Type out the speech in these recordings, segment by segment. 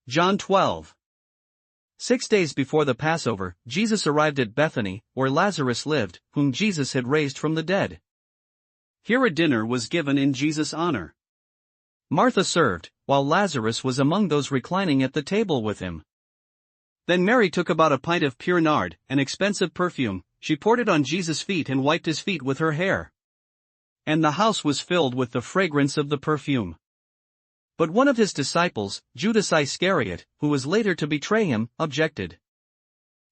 John 12. 6 days before the Passover, Jesus arrived at Bethany, where Lazarus lived, whom Jesus had raised from the dead. Here a dinner was given in Jesus' honor. Martha served, while Lazarus was among those reclining at the table with him. Then Mary took about a pint of pure nard, an expensive perfume. She poured it on Jesus' feet and wiped his feet with her hair. And the house was filled with the fragrance of the perfume. But one of his disciples, Judas Iscariot, who was later to betray him, objected.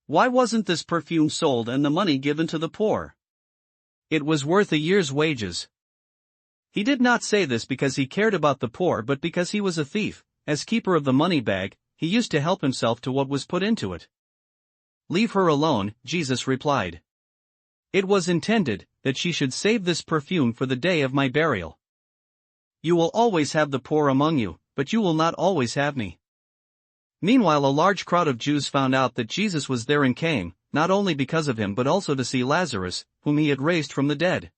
Why wasn't this perfume sold and the money given to the poor? It was worth a year's wages. He did not say this because he cared about the poor, but because he was a thief. As keeper of the money bag, he used to help himself to what was put into it. Leave her alone, Jesus replied. It was intended that she should save this perfume for the day of my burial. You will always have the poor among you, but you will not always have me. Meanwhile, a large crowd of Jews found out that Jesus was there and came, not only because of him but also to see Lazarus, whom he had raised from the dead.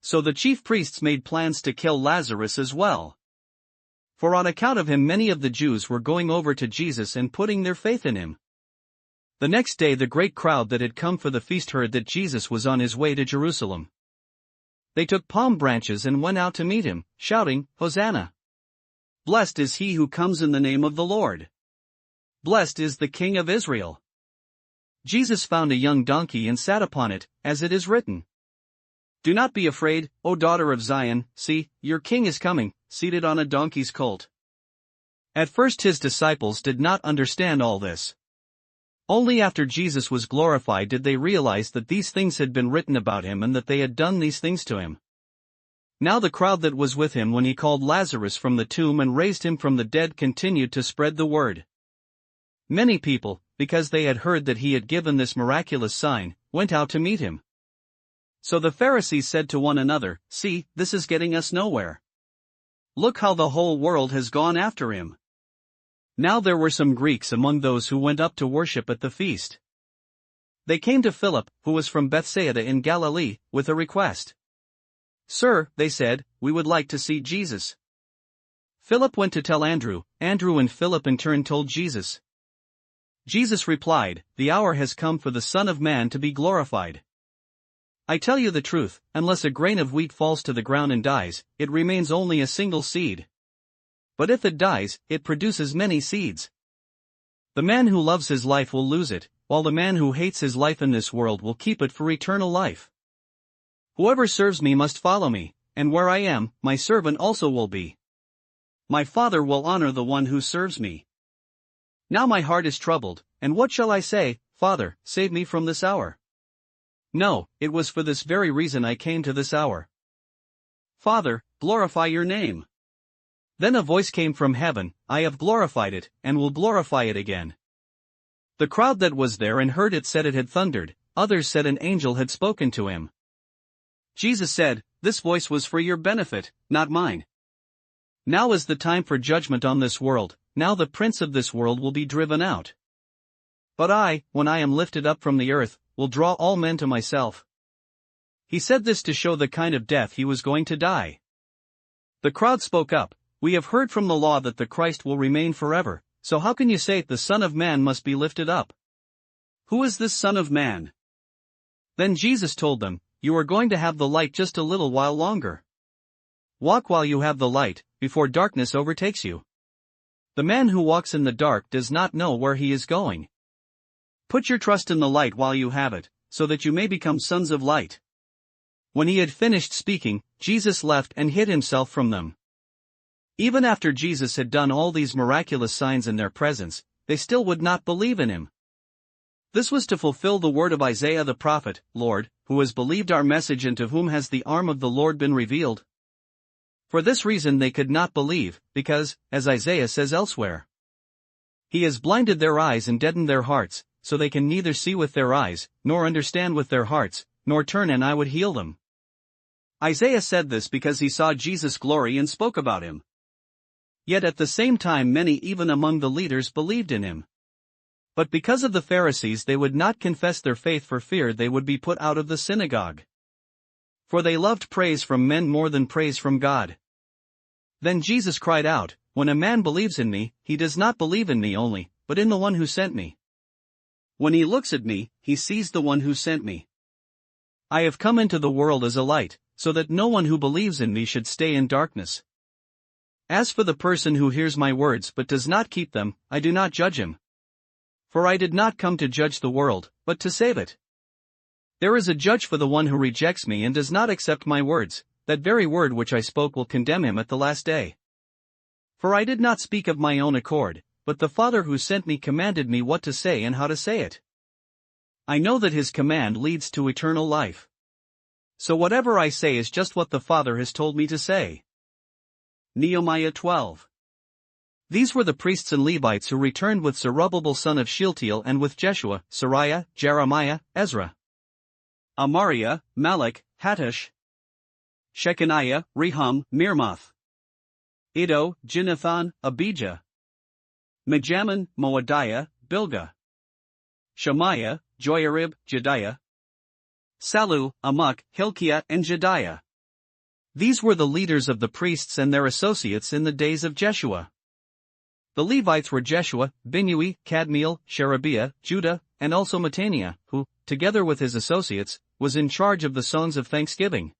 So the chief priests made plans to kill Lazarus as well. For on account of him many of the Jews were going over to Jesus and putting their faith in him. The next day the great crowd that had come for the feast heard that Jesus was on his way to Jerusalem. They took palm branches and went out to meet him, shouting, Hosanna! Blessed is he who comes in the name of the Lord. Blessed is the King of Israel. Jesus found a young donkey and sat upon it, as it is written. Do not be afraid, O daughter of Zion, see, your king is coming, seated on a donkey's colt. At first his disciples did not understand all this. Only after Jesus was glorified did they realize that these things had been written about him and that they had done these things to him. Now the crowd that was with him when he called Lazarus from the tomb and raised him from the dead continued to spread the word. Many people, because they had heard that he had given this miraculous sign, went out to meet him. So the Pharisees said to one another, See, this is getting us nowhere. Look how the whole world has gone after him. Now there were some Greeks among those who went up to worship at the feast. They came to Philip, who was from Bethsaida in Galilee, with a request. Sir, they said, we would like to see Jesus. Philip went to tell Andrew. Andrew and Philip in turn told Jesus. Jesus replied, The hour has come for the Son of Man to be glorified. I tell you the truth, unless a grain of wheat falls to the ground and dies, it remains only a single seed. But if it dies, it produces many seeds. The man who loves his life will lose it, while the man who hates his life in this world will keep it for eternal life. Whoever serves me must follow me, and where I am, my servant also will be. My Father will honor the one who serves me. Now my heart is troubled, and what shall I say? Father, save me from this hour. No, it was for this very reason I came to this hour. Father, glorify your name. Then a voice came from heaven, I have glorified it, and will glorify it again. The crowd that was there and heard it said it had thundered, others said an angel had spoken to him. Jesus said, This voice was for your benefit, not mine. Now is the time for judgment on this world, now the prince of this world will be driven out. But I, when I am lifted up from the earth, will draw all men to myself. He said this to show the kind of death he was going to die. The crowd spoke up. We have heard from the law that the Christ will remain forever, so how can you say the Son of Man must be lifted up? Who is this Son of Man? Then Jesus told them, You are going to have the light just a little while longer. Walk while you have the light, before darkness overtakes you. The man who walks in the dark does not know where he is going. Put your trust in the light while you have it, so that you may become sons of light. When he had finished speaking, Jesus left and hid himself from them. Even after Jesus had done all these miraculous signs in their presence, they still would not believe in him. This was to fulfill the word of Isaiah the prophet, Lord, who has believed our message and to whom has the arm of the Lord been revealed? For this reason they could not believe, because, as Isaiah says elsewhere, He has blinded their eyes and deadened their hearts, so they can neither see with their eyes, nor understand with their hearts, nor turn and I would heal them. Isaiah said this because he saw Jesus' glory and spoke about him. Yet at the same time many even among the leaders believed in him. But because of the Pharisees they would not confess their faith for fear they would be put out of the synagogue. For they loved praise from men more than praise from God. Then Jesus cried out, "When a man believes in me, he does not believe in me only, but in the one who sent me. When he looks at me, he sees the one who sent me. I have come into the world as a light, so that no one who believes in me should stay in darkness. As for the person who hears my words but does not keep them, I do not judge him. For I did not come to judge the world, but to save it. There is a judge for the one who rejects me and does not accept my words. That very word which I spoke will condemn him at the last day. For I did not speak of my own accord, but the Father who sent me commanded me what to say and how to say it. I know that his command leads to eternal life. So whatever I say is just what the Father has told me to say." Nehemiah 12. These were the priests and Levites who returned with Zerubbabel son of Shealtiel and with Jeshua, Sariah, Jeremiah, Ezra, Amariah, Malach, Hattush, Shechaniah, Rehum, Mirmoth, Iddo, Ginnathan, Abijah, Mijamin, Moadiah, Bilgah, Shemaiah, Joiarib, Jediah, Sallu, Amok, Hilkiah and Jediah. These were the leaders of the priests and their associates in the days of Jeshua. The Levites were Jeshua, Binnui, Kadmiel, Sherebiah, Judah, and also Mattaniah, who, together with his associates, was in charge of the songs of thanksgiving.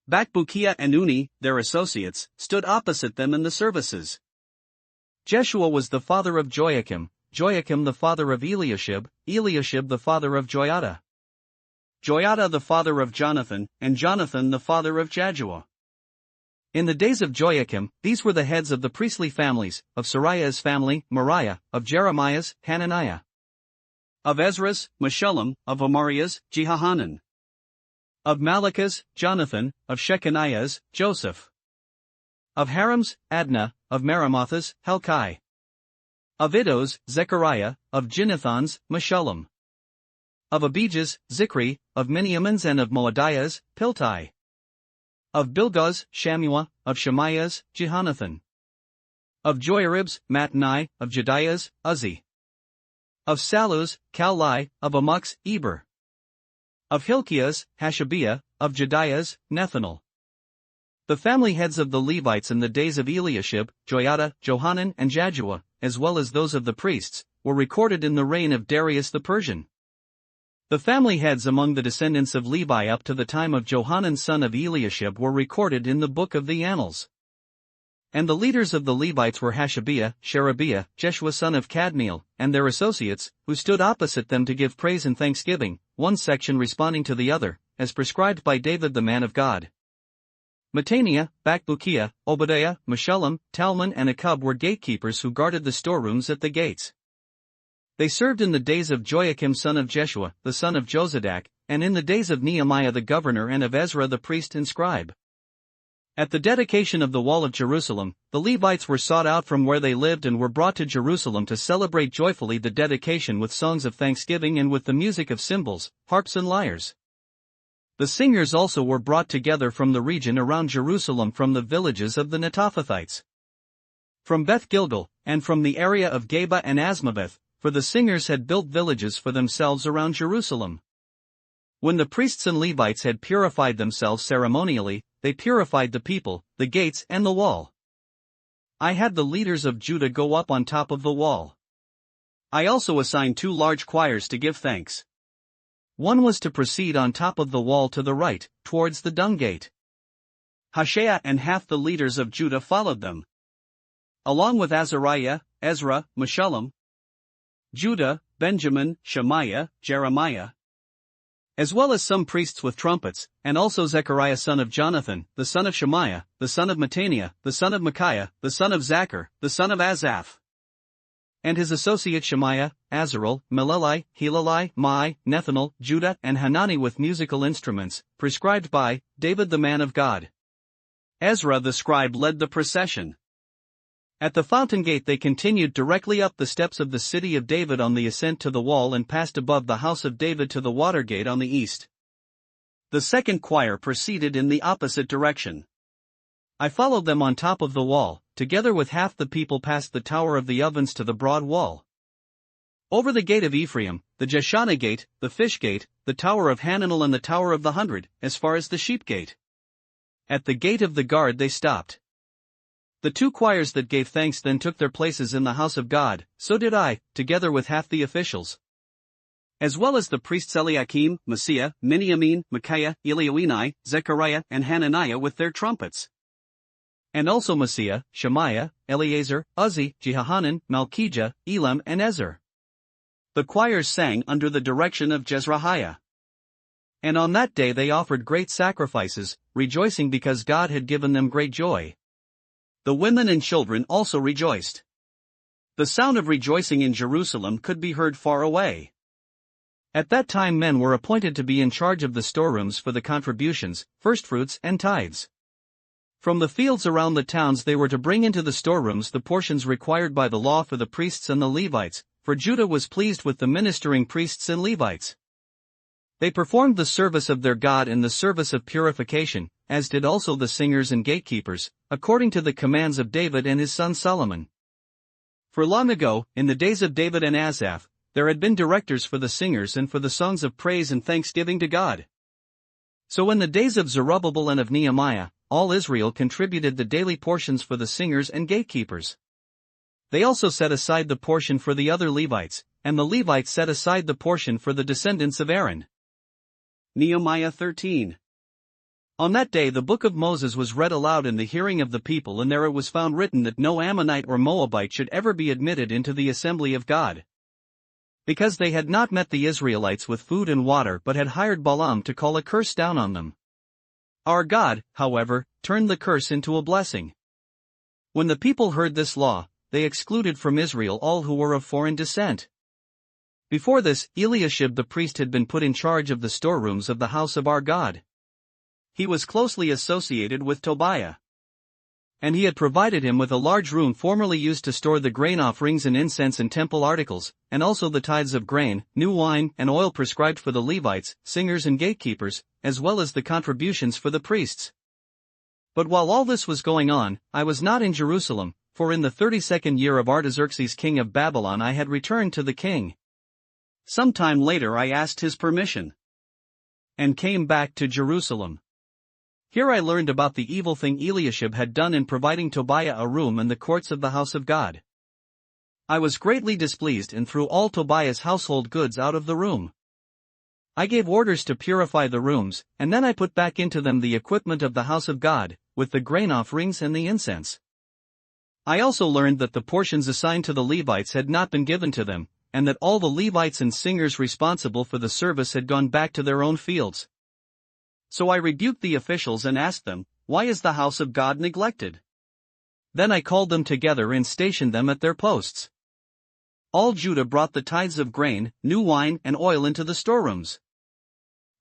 Bakbukiah and Unni, their associates, stood opposite them in the services. Jeshua was the father of Joachim, Joachim the father of Eliashib, Eliashib the father of Joiada, Joiada the father of Jonathan, and Jonathan the father of Jaddua. In the days of Joachim, these were the heads of the priestly families, of Sariah's family, Moriah, of Jeremiah's, Hananiah, of Ezra's, Meshullam, of Amariah's, Jehohanan, of Malachah's, Jonathan, of Shechaniah's, Joseph, of Haram's, Adnah, of Meremoth's, Helkai, of Iddo's, Zechariah, of Ginnathan's, Meshullam, of Abijah's, Zichri, of Miniamin's and of Moadiah's, Piltai, of Bilgah's, Shammua, of Shemaiah's, Jehonathan, of Joiarib's, Mattani, of Jediah's, Uzzi, of Sallu's, Kalai, of Amok's, Eber, of Hilkiah's, Hashabiah, of Jediah's, Nethanel. The family heads of the Levites in the days of Eliashib, Joiada, Johanan and Jaddua, as well as those of the priests, were recorded in the reign of Darius the Persian. The family heads among the descendants of Levi up to the time of Johanan son of Eliashib were recorded in the book of the Annals. And the leaders of the Levites were Hashabiah, Sherebiah, Jeshua son of Kadmiel, and their associates, who stood opposite them to give praise and thanksgiving, one section responding to the other, as prescribed by David the man of God. Mattaniah, Bakbukiah, Obadiah, Meshullam, Talmon and Akub were gatekeepers who guarded the storerooms at the gates. They served in the days of Joachim son of Jeshua, the son of Jozadak, and in the days of Nehemiah the governor and of Ezra the priest and scribe. At the dedication of the wall of Jerusalem, the Levites were sought out from where they lived and were brought to Jerusalem to celebrate joyfully the dedication with songs of thanksgiving and with the music of cymbals, harps and lyres. The singers also were brought together from the region around Jerusalem from the villages of the Netophathites, from Beth Gilgal, and from the area of Geba and Asmaveth, for the singers had built villages for themselves around Jerusalem. When the priests and Levites had purified themselves ceremonially, they purified the people, the gates and the wall. I had the leaders of Judah go up on top of the wall. I also assigned 2 large choirs to give thanks. One was to proceed on top of the wall to the right, towards the dung gate. Hoshea and half the leaders of Judah followed them, along with Azariah, Ezra, Meshullam, Judah, Benjamin, Shemaiah, Jeremiah, as well as some priests with trumpets, and also Zechariah son of Jonathan, the son of Shemaiah, the son of Mattaniah, the son of Micaiah, the son of Zachar, the son of Asaph, and his associate Shemaiah, Azarel, Meleli, Helali, Mai, Nethanel, Judah and Hanani with musical instruments, prescribed by David the man of God. Ezra the scribe led the procession. At the fountain gate they continued directly up the steps of the city of David on the ascent to the wall and passed above the house of David to the water gate on the east. The second choir proceeded in the opposite direction. I followed them on top of the wall, together with half the people past the tower of the ovens to the broad wall. Over the gate of Ephraim, the Jeshanah gate, the fish gate, the tower of Hananel and the tower of the 100, as far as the sheep gate. At the gate of the guard they stopped. The 2 choirs that gave thanks then took their places in the house of God, so did I, together with half the officials. As well as the priests Eliakim, Maaseiah, Miniamin, Micaiah, Elioenai, Zechariah, and Hananiah with their trumpets. And also Maaseiah, Shemaiah, Eleazar, Uzzi, Jehohanan, Malchijah, Elam and Ezer. The choirs sang under the direction of Jezrahiah. And on that day they offered great sacrifices, rejoicing because God had given them great joy. The women and children also rejoiced. The sound of rejoicing in Jerusalem could be heard far away. At that time men were appointed to be in charge of the storerooms for the contributions, firstfruits and tithes. From the fields around the towns they were to bring into the storerooms the portions required by the law for the priests and the Levites, for Judah was pleased with the ministering priests and Levites. They performed the service of their God in the service of purification, as did also the singers and gatekeepers, according to the commands of David and his son Solomon. For long ago, in the days of David and Asaph, there had been directors for the singers and for the songs of praise and thanksgiving to God. So in the days of Zerubbabel and of Nehemiah, all Israel contributed the daily portions for the singers and gatekeepers. They also set aside the portion for the other Levites, and the Levites set aside the portion for the descendants of Aaron. Nehemiah 13. On that day the book of Moses was read aloud in the hearing of the people, and there it was found written that no Ammonite or Moabite should ever be admitted into the assembly of God. Because they had not met the Israelites with food and water but had hired Balaam to call a curse down on them. Our God, however, turned the curse into a blessing. When the people heard this law, they excluded from Israel all who were of foreign descent. Before this, Eliashib the priest had been put in charge of the storerooms of the house of our God. He was closely associated with Tobiah. And he had provided him with a large room formerly used to store the grain offerings and incense and temple articles, and also the tithes of grain, new wine, and oil prescribed for the Levites, singers and gatekeepers, as well as the contributions for the priests. But while all this was going on, I was not in Jerusalem, for in the 32nd year of Artaxerxes king of Babylon I had returned to the king. Some time later I asked his permission, and came back to Jerusalem. Here I learned about the evil thing Eliashib had done in providing Tobiah a room in the courts of the house of God. I was greatly displeased and threw all Tobiah's household goods out of the room. I gave orders to purify the rooms, and then I put back into them the equipment of the house of God, with the grain offerings and the incense. I also learned that the portions assigned to the Levites had not been given to them, and that all the Levites and singers responsible for the service had gone back to their own fields. So I rebuked the officials and asked them, "Why is the house of God neglected?" Then I called them together and stationed them at their posts. All Judah brought the tithes of grain, new wine, and oil into the storerooms.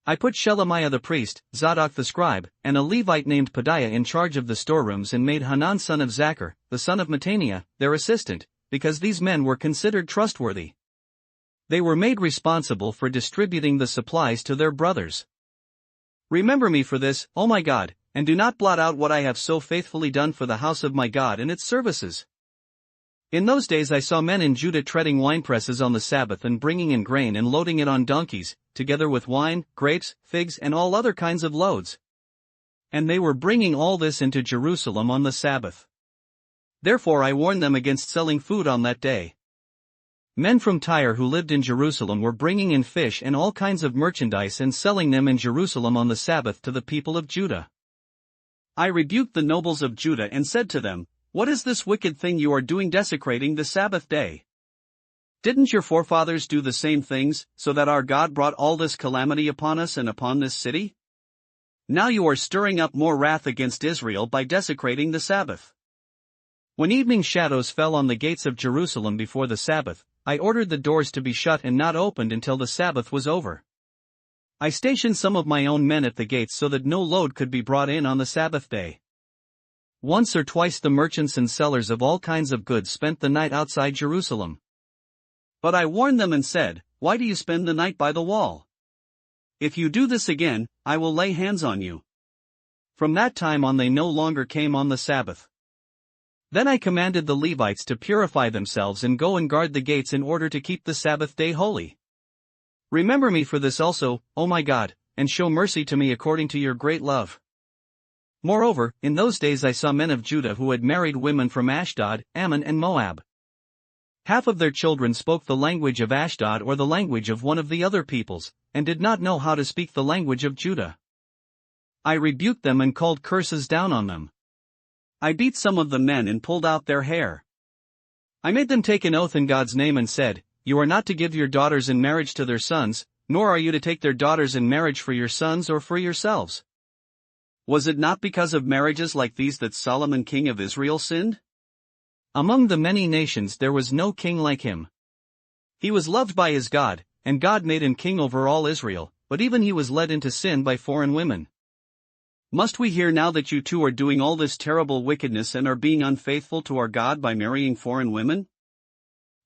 I put Shelemiah the priest, Zadok the scribe, and a Levite named Pedaiah in charge of the storerooms, and made Hanan son of Zachar, the son of Mattaniah, their assistant, because these men were considered trustworthy. They were made responsible for distributing the supplies to their brothers. Remember me for this, O my God, and do not blot out what I have so faithfully done for the house of my God and its services. In those days I saw men in Judah treading winepresses on the Sabbath and bringing in grain and loading it on donkeys, together with wine, grapes, figs and all other kinds of loads. And they were bringing all this into Jerusalem on the Sabbath. Therefore I warned them against selling food on that day. Men from Tyre who lived in Jerusalem were bringing in fish and all kinds of merchandise and selling them in Jerusalem on the Sabbath to the people of Judah. I rebuked the nobles of Judah and said to them, "What is this wicked thing you are doing, desecrating the Sabbath day? Didn't your forefathers do the same things, so that our God brought all this calamity upon us and upon this city? Now you are stirring up more wrath against Israel by desecrating the Sabbath." When evening shadows fell on the gates of Jerusalem before the Sabbath, I ordered the doors to be shut and not opened until the Sabbath was over. I stationed some of my own men at the gates so that no load could be brought in on the Sabbath day. Once or twice the merchants and sellers of all kinds of goods spent the night outside Jerusalem. But I warned them and said, "Why do you spend the night by the wall? If you do this again, I will lay hands on you." From that time on they no longer came on the Sabbath. Then I commanded the Levites to purify themselves and go and guard the gates in order to keep the Sabbath day holy. Remember me for this also, O my God, and show mercy to me according to your great love. Moreover, in those days I saw men of Judah who had married women from Ashdod, Ammon and Moab. Half of their children spoke the language of Ashdod or the language of one of the other peoples, and did not know how to speak the language of Judah. I rebuked them and called curses down on them. I beat some of the men and pulled out their hair. I made them take an oath in God's name and said, "You are not to give your daughters in marriage to their sons, nor are you to take their daughters in marriage for your sons or for yourselves." Was it not because of marriages like these that Solomon king of Israel sinned? Among the many nations there was no king like him. He was loved by his God, and God made him king over all Israel, but even he was led into sin by foreign women. Must we hear now that you too are doing all this terrible wickedness and are being unfaithful to our God by marrying foreign women?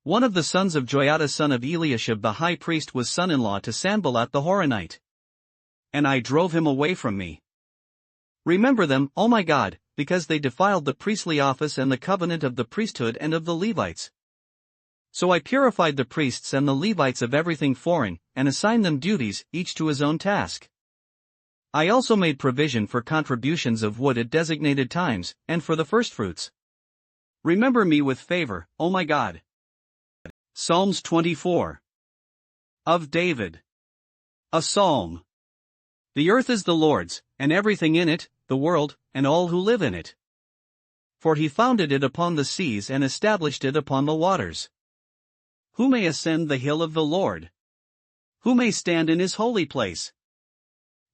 One of the sons of Joiada son of Eliashib the high priest was son-in-law to Sanballat the Horonite. And I drove him away from me. Remember them, O my God, because they defiled the priestly office and the covenant of the priesthood and of the Levites. So I purified the priests and the Levites of everything foreign, and assigned them duties, each to his own task. I also made provision for contributions of wood at designated times, and for the firstfruits. Remember me with favor, O my God. Psalms 24. Of David. A Psalm. The earth is the Lord's, and everything in it, the world, and all who live in it. For he founded it upon the seas and established it upon the waters. Who may ascend the hill of the Lord? Who may stand in his holy place?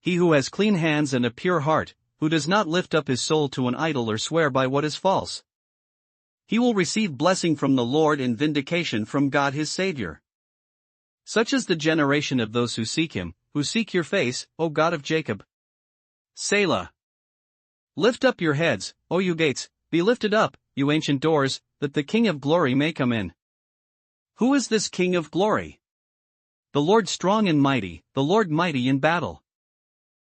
He who has clean hands and a pure heart, who does not lift up his soul to an idol or swear by what is false. He will receive blessing from the Lord and vindication from God his Savior. Such is the generation of those who seek him, who seek your face, O God of Jacob. Selah. Lift up your heads, O you gates, be lifted up, you ancient doors, that the King of glory may come in. Who is this King of glory? The Lord strong and mighty, the Lord mighty in battle.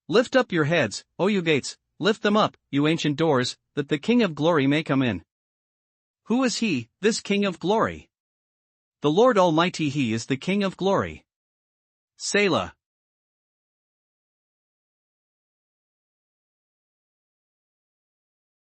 Lift up your heads, O you gates, lift them up, you ancient doors, that the King of glory may come in. Who is he, this King of glory? The Lord Almighty, he is the King of glory. Selah.